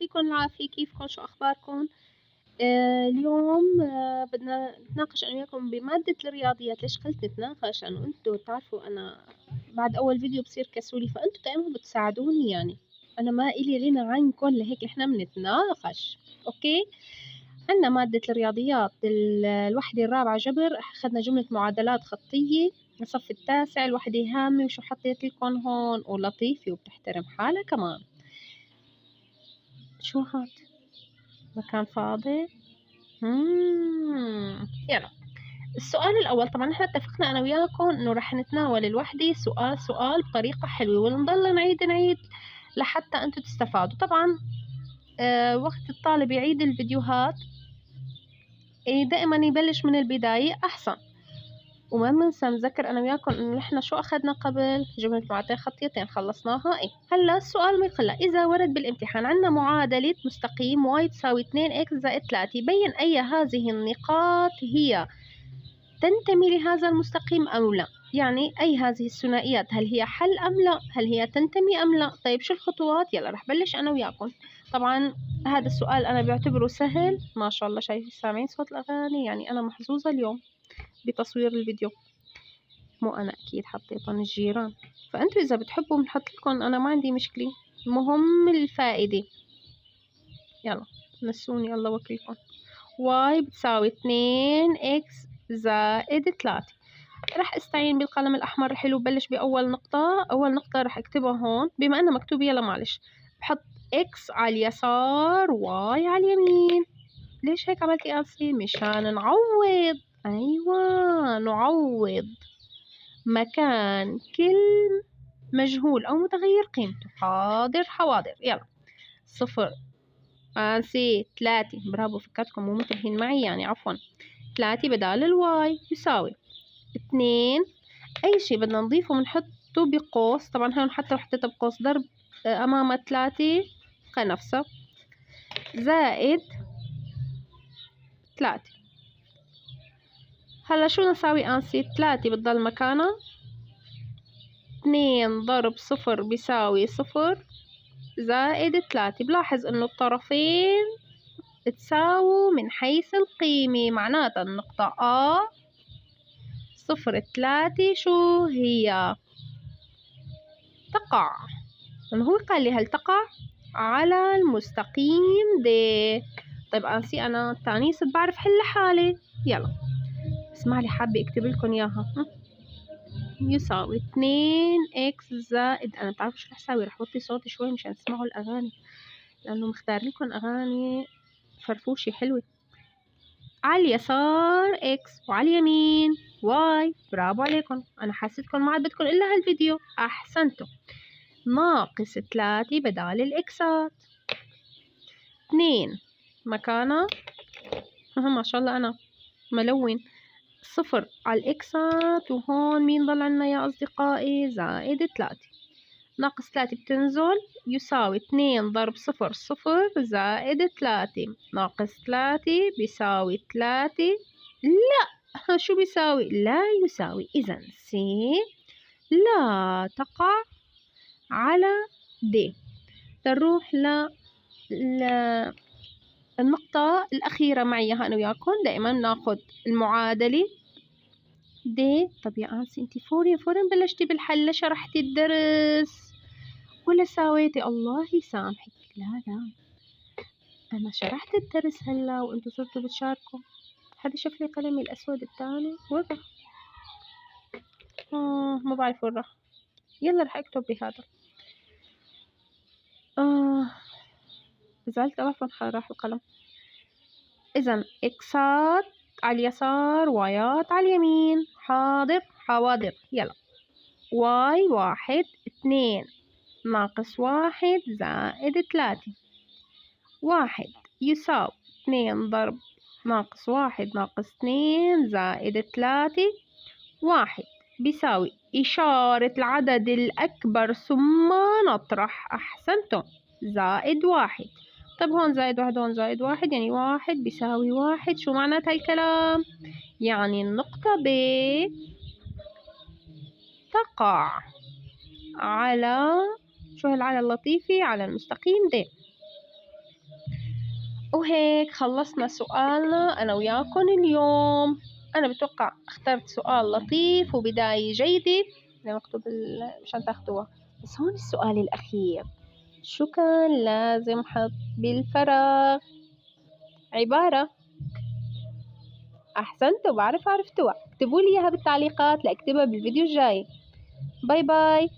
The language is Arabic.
يعطيكم العافية. كيفكم؟ شو أخباركم؟ اليوم بدنا نتناقش أنا وياكم بمادة الرياضيات. ليش قلت نتناقش؟ لأنه أنتوا تعرفوا أنا بعد أول فيديو بصير كسولي، فأنتوا دائما بتساعدوني، يعني أنا ما إلي غنى عنكم، لهيك إحنا بنتناقش. أوكي، عنا مادة الرياضيات الوحدة الرابعة جبر، أخذنا جملة معادلات خطية الصف التاسع. الوحدة هامة، وشو حطيت لكم هون؟ ولطيفة وبتحترم حالها كمان. شو هاد؟ مكان فاضي؟ يلا، السؤال الأول. طبعا احنا اتفقنا أنا وياكم إنه رح نتناول الوحدة سؤال سؤال بطريقة حلوة، ونضل نعيد لحتى أنتوا تستفادوا. طبعا وقت الطالب يعيد الفيديوهات دائما يبلش من البداية أحسن. وما بننسى نذكر أنا وياكم إنه نحن شو أخذنا قبل؟ جملة معادلتين خطيتين خلصناها. هلا السؤال ما يخلى إذا ورد بالامتحان عنا معادلة مستقيم y تساوي 2x زائد 3، بين أي هذه النقاط هي تنتمي لهذا المستقيم أو لا. يعني أي هذه الثنائيات، هل هي حل أم لا؟ هل هي تنتمي أم لا؟ طيب شو الخطوات؟ يلا رح بلش أنا وياكم. طبعا هذا السؤال أنا بعتبره سهل، ما شاء الله. شايفين سامعين صوت الأغاني؟ يعني أنا محظوظة اليوم بتصوير الفيديو، مو أنا أكيد، حطيتهم الجيران. فأنتوا إذا بتحبوا بنحط لكم، أنا ما عندي مشكلة، المهم الفائدة. يلا نسوني الله وكيلكم. y بتساوي 2x زائد 3. رح استعين بالقلم الأحمر الحلو. بلش بأول نقطة. أول نقطة رح اكتبها هون، بما أنها مكتوب يلا معلش بحط x على اليسار y على اليمين. ليش هيك عملت قاسي؟ مشان نعوض. أيوة، نعوض مكان كل مجهول أو متغير قيمته. حاضر حواضر. يلا 0 نسيت 3. برافو، فكرتكم مو منتبهين معي يعني، عفوا. 3 بدال الواي يساوي 2. أي شي بدنا نضيفه بنحطه بقوس. طبعا هون حتى لو حطيته بقوس ضرب أمام 3 كنفسه زائد 3. هلا شو نساوي؟ أنسي 3 بتضل مكانها. 2 ضرب 0 بيساوي 0 زائد 3. بلاحظ إنه الطرفين تساووا من حيث القيمة، معناتها النقطة A 0 3 شو هي؟ تقع. لأنه هو قال لي هل تقع على المستقيم D. طيب أنسي أنا تاني صرت بعرف حل حالي. يلا اسمع لي، حابة أكتب لكم إياها. يساوي 2x زائد، أنا بتعرفوا شو رح أساوي؟ رح وطي صوتي شوي مشان تسمعوا الأغاني، لأنه مختار لكم أغاني فرفوشة حلوة. على اليسار x وعلى اليمين y. برافو عليكم، أنا حسيتكم ما عاد بدكم إلا هالفيديو. أحسنتوا. ناقص 3 بدال الإكسات. 2 مكانها ما شاء الله أنا ملون. 0 على الإكسات، وهون مين ضل عنا يا أصدقائي؟ زائد 3. ناقص 3 بتنزل يساوي 2 ضرب 0 0 زائد 3. ناقص 3 بيساوي 3. لا، شو بيساوي؟ لا يساوي. إذن سي لا تقع على D. نروح النقطة الأخيرة معي أنا وياكم. دائما ناخد المعادلة D. طب يا أنسي أنتي فورا بلشتي بالحل، شرحتي الدرس ولا ساويتي؟ الله يسامحك. لا أنا شرحت الدرس هلا وأنتوا صرتوا بتشاركوا. حدا شاف لي قلمي الأسود الثاني؟ وقع. ما بعرف وين راح. يلا رح أكتب بهذا. زعلت عفوا، راح القلم. إذن إكسات على اليسار، وايات على اليمين. حاضر حواضر. يلا واي 1 2 ناقص 1 زائد 3. 1 يساوي 2 ضرب ناقص 1 ناقص 2 زائد 3. 1 بيساوي إشارة العدد الأكبر ثم نطرح. أحسنتم. زائد 1. طب هون زائد 1 هون زائد 1، يعني 1 بيساوي 1. شو معنات هالكلام؟ يعني النقطة B تقع على شو هالعلى اللطيفة؟ على المستقيم D. وهيك خلصنا سؤالنا أنا وياكم اليوم. أنا بتوقع اخترت سؤال لطيف وبداية جيدة مكتوب مشان تاخدوها. بس هون السؤال الأخير، شو كان لازم حط بالفراغ؟ عبارة. أحسنتوا، بعرف عرفتوها. اكتبوا لي إياها بالتعليقات لأكتبها بالفيديو الجاي. باي باي.